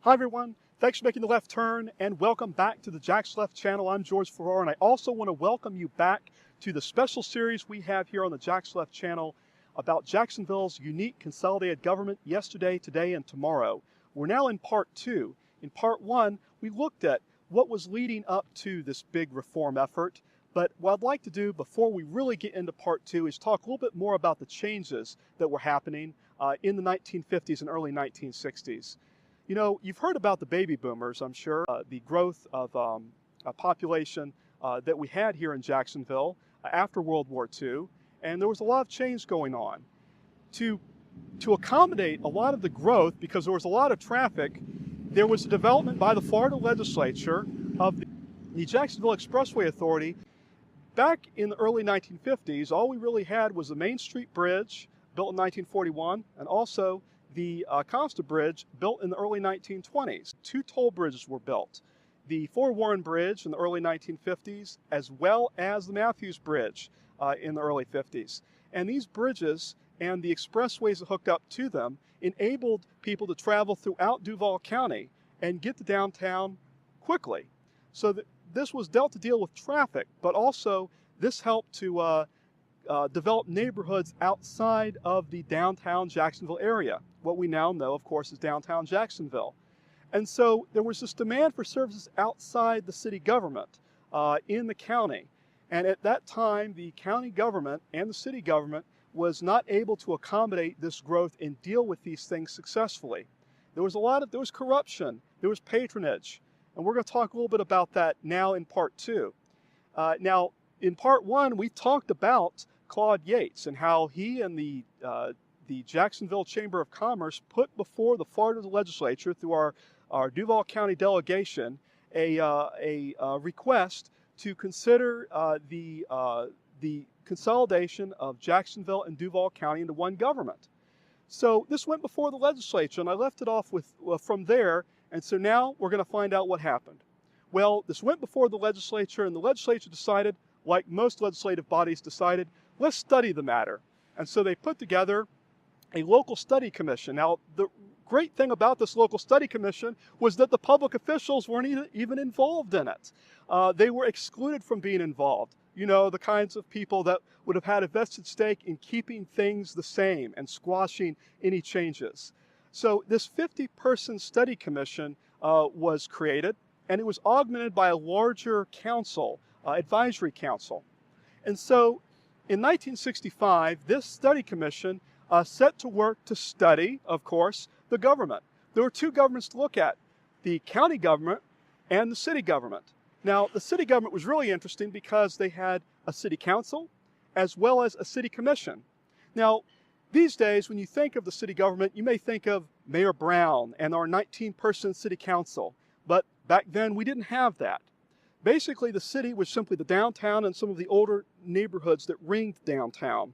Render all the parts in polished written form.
Hi everyone, thanks for making the left turn and welcome back to the Jack's Left channel. I'm George Farrar and I also want to welcome you back to the special series we have here on the Jack's Left channel about Jacksonville's unique consolidated government yesterday, today, and tomorrow. We're now in part 2. In part 1, we looked at what was leading up to this big reform effort. But what I'd like to do before we really get into part 2 is talk a little bit more about the changes that were happening in the 1950s and early 1960s. You know, you've heard about the baby boomers, I'm sure, the growth of a population that we had here in Jacksonville after World War II, and there was a lot of change going on. To accommodate a lot of the growth, because there was a lot of traffic, there was a development by the Florida legislature of the Jacksonville Expressway Authority. Back in the early 1950s, all we really had was the Main Street Bridge, built in 1941, and also the Costa Bridge, built in the early 1920s. 2 toll bridges were built. The Fort Warren Bridge in the early 1950s, as well as the Matthews Bridge in the early 50s. And these bridges and the expressways that hooked up to them enabled people to travel throughout Duval County and get to downtown quickly. So that this was dealt to deal with traffic, but also this helped to develop neighborhoods outside of the downtown Jacksonville area. What we now know, of course, is downtown Jacksonville. And so there was this demand for services outside the city government in the county. And at that time, the county government and the city government was not able to accommodate this growth and deal with these things successfully. There was corruption, there was patronage, and we're going to talk a little bit about that now in part 2. Now, in part 1, we talked about Claude Yates and how he and the Jacksonville Chamber of Commerce put before the Florida legislature through our Duval County delegation a request to consider the consolidation of Jacksonville and Duval County into one government. So this went before the legislature, and I left it off with from there. And so now we're going to find out what happened. Well, this went before the legislature, and the legislature decided, like most legislative bodies decided, let's study the matter. And so they put together a local study commission. Now, the great thing about this local study commission was that the public officials weren't even involved in it. They were excluded from being involved. You know, the kinds of people that would have had a vested stake in keeping things the same and squashing any changes. So this 50-person study commission was created, and it was augmented by a larger council, advisory council. And so in 1965, this study commission set to work to study, of course, the government. There were 2 governments to look at, the county government and the city government. Now, the city government was really interesting because they had a city council as well as a city commission. Now, these days, when you think of the city government, you may think of Mayor Brown and our 19-person city council. But back then, we didn't have that. Basically, the city was simply the downtown and some of the older neighborhoods that ringed downtown.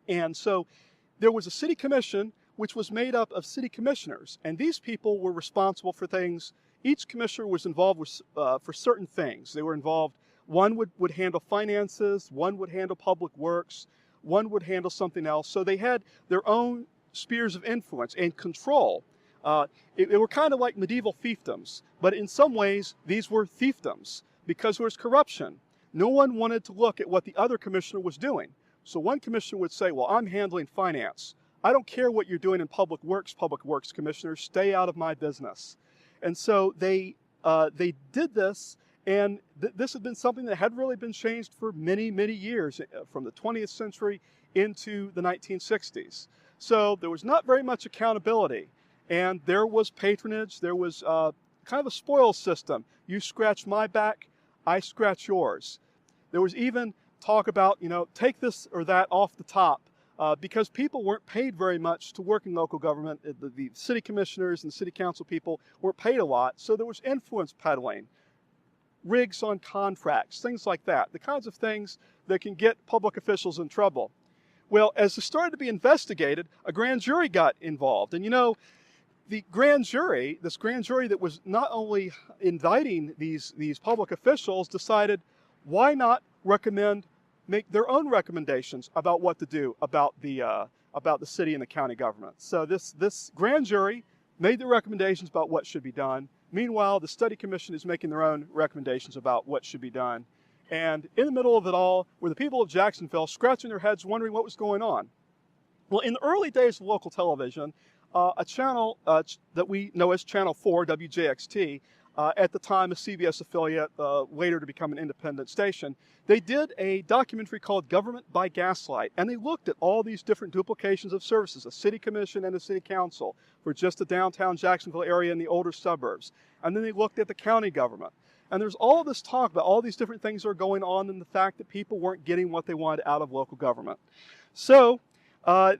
And so there was a city commission, which was made up of city commissioners. And these people were responsible for things. Each commissioner was involved with, for certain things. They were involved. One would handle finances. One would handle public works. One would handle something else. So they had their own spheres of influence and control. They were kind of like medieval fiefdoms, but in some ways these were fiefdoms because there was corruption. No one wanted to look at what the other commissioner was doing. So one commissioner would say, well, I'm handling finance. I don't care what you're doing in public works commissioners, stay out of my business. And so they did this. And this had been something that had really been changed for many, many years, from the 20th century into the 1960s. So there was not very much accountability. And there was patronage. There was kind of a spoils system. You scratch my back, I scratch yours. There was even talk about, you know, take this or that off the top. Because people weren't paid very much to work in local government. The city commissioners and city council people weren't paid a lot. So there was influence peddling. Rigs on contracts, things like that, the kinds of things that can get public officials in trouble. Well, as it started to be investigated, a grand jury got involved. And you know, the grand jury, this grand jury that was not only indicting these public officials, decided why not make their own recommendations about what to do about the city and the county government. So this grand jury made their recommendations about what should be done. Meanwhile, the study commission is making their own recommendations about what should be done. And in the middle of it all were the people of Jacksonville scratching their heads wondering what was going on. Well, in the early days of local television, a channel that we know as Channel 4, WJXT, at the time a CBS affiliate, later to become an independent station, they did a documentary called Government by Gaslight, and they looked at all these different duplications of services, a city commission and a city council for just the downtown Jacksonville area and the older suburbs. And then they looked at the county government. And there's all this talk about all these different things that are going on and the fact that people weren't getting what they wanted out of local government. So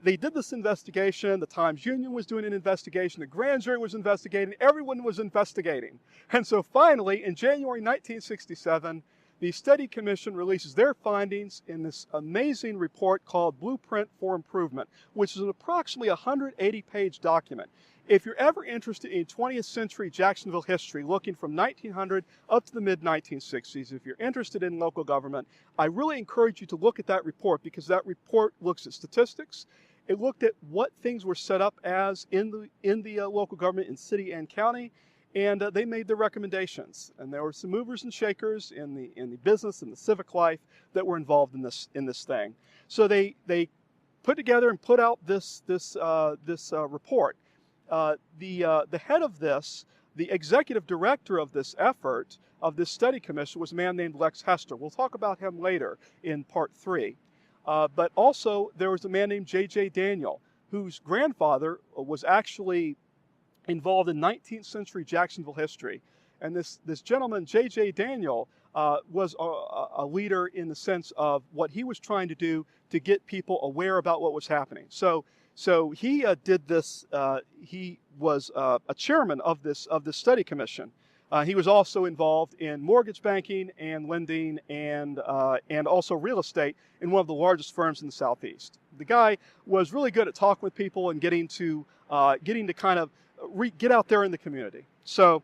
they did this investigation. The Times-Union was doing an investigation. The grand jury was investigating. Everyone was investigating. And so finally, in January 1967, the study commission releases their findings in this amazing report called Blueprint for Improvement, which is an approximately 180-page document. If you're ever interested in 20th century Jacksonville history, looking from 1900 up to the mid-1960s, if you're interested in local government, I really encourage you to look at that report, because that report looks at statistics. It looked at what things were set up as in the local government in city and county, and they made their recommendations. And there were some movers and shakers in the business and the civic life that were involved in this thing. So they put together and put out this report. The head of this, the executive director of this effort, of this study commission, was a man named Lex Hester. We'll talk about him later in part 3. But also there was a man named J.J. Daniel, whose grandfather was actually involved in 19th century Jacksonville history. And this gentleman, J.J. Daniel, was a leader in the sense of what he was trying to do to get people aware about what was happening. So he did this. He was a chairman of this study commission. He was also involved in mortgage banking and lending and also real estate in one of the largest firms in the Southeast. The guy was really good at talking with people and getting to kind of get out there in the community. So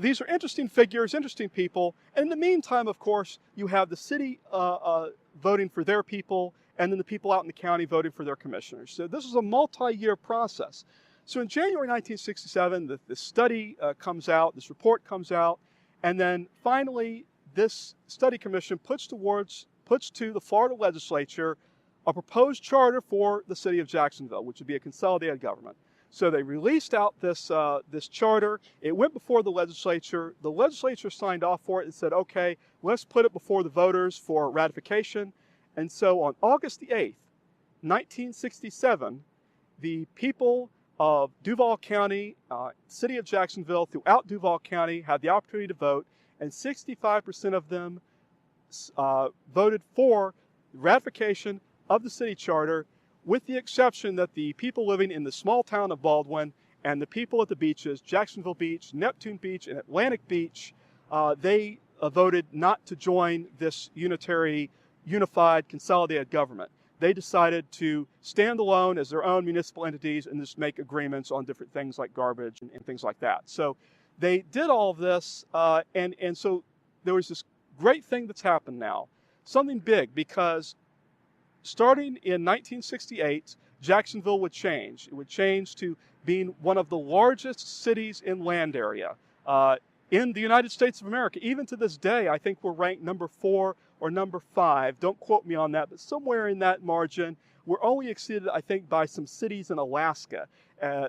these are interesting figures, interesting people. And in the meantime, of course, you have the city voting for their people, and then the people out in the county voting for their commissioners. So this is a multi-year process. So in January 1967, the study comes out, this report comes out, and then finally this study commission puts to the Florida legislature a proposed charter for the city of Jacksonville, which would be a consolidated government. So they released out this charter. It went before the legislature. The legislature signed off for it and said, okay, let's put it before the voters for ratification. And so on August the 8th, 1967, the people of Duval County, city of Jacksonville, throughout Duval County had the opportunity to vote, and 65% of them voted for ratification of the city charter, with the exception that the people living in the small town of Baldwin and the people at the beaches, Jacksonville Beach, Neptune Beach, and Atlantic Beach, they voted not to join this unified, consolidated government. They decided to stand alone as their own municipal entities and just make agreements on different things like garbage and things like that. So they did all of this, and so there was this great thing that's happened now, something big, because starting in 1968, Jacksonville would change. It would change to being one of the largest cities in land area in the United States of America. Even to this day, I think we're ranked number 4 or number 5. Don't quote me on that, but somewhere in that margin. We're only exceeded, I think, by some cities in Alaska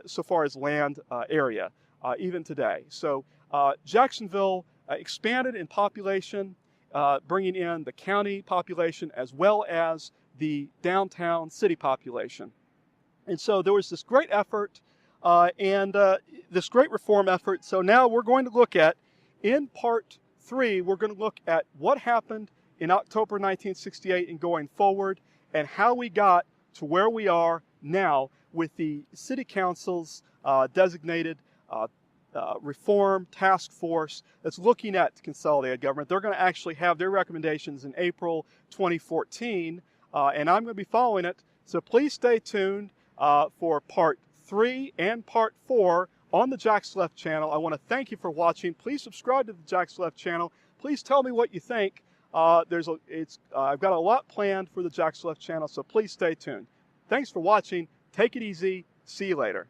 so far as land area, even today. So Jacksonville expanded in population, bringing in the county population as well as the downtown city population. And so there was this great effort and this great reform effort. So now we're going to look at, in part 3, we're going to look at what happened in October 1968 and going forward, and how we got to where we are now with the City Council's designated reform task force that's looking at consolidated government. They're going to actually have their recommendations in April 2014, and I'm going to be following it. So please stay tuned for part 3 and part 4 on the Jack's Left channel. I want to thank you for watching. Please subscribe to the Jack's Left channel. Please tell me what you think. I've got a lot planned for the Jack's Left channel, so please stay tuned. Thanks for watching. Take it easy. See you later.